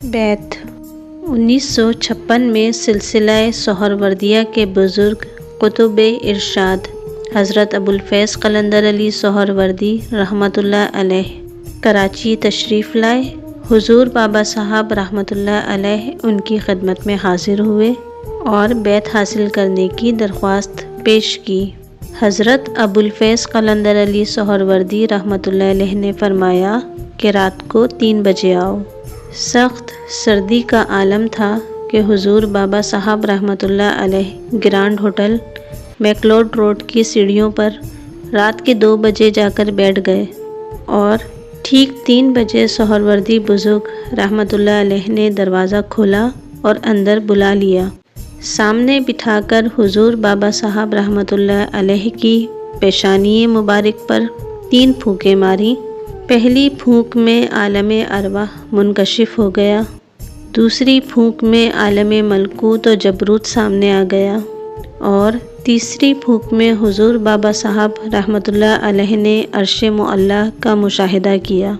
بیت 1956 میں سلسلہ سہروردیہ کے بزرگ قطب ارشاد حضرت ابوالفیض قلندر علی سہروردی رحمۃ اللہ علیہ کراچی تشریف لائے۔ حضور بابا صاحب رحمۃ اللہ علیہ ان کی خدمت میں حاضر ہوئے اور بیت حاصل کرنے کی درخواست پیش کی۔ حضرت ابوالفیض قلندر علی سہروردی رحمۃ اللہ علیہ نے فرمایا کہ رات کو 3 بجے آؤ۔ سخت سردی کا عالم تھا کہ حضور بابا صاحب رحمۃ اللہ علیہ گرانڈ ہوٹل میکلوڈ روڈ کی سیڑھیوں پر رات کے 2 بجے جا کر بیٹھ گئے اور ٹھیک 3 بجے سہروردی بزرگ رحمۃ اللہ علیہ نے دروازہ کھولا اور اندر بلا لیا۔ سامنے بٹھا کر حضور بابا صاحب رحمۃ اللہ علیہ کی پیشانی مبارک پر 3 پھونکیں ماری۔ پہلی پھونک میں عالم ارواح منکشف ہو گیا، دوسری پھونک میں عالم ملکوت و جبروت سامنے آ گیا اور تیسری پھونک میں حضور بابا صاحب رحمۃ اللہ علیہ نے عرش معلیٰ کا مشاہدہ کیا۔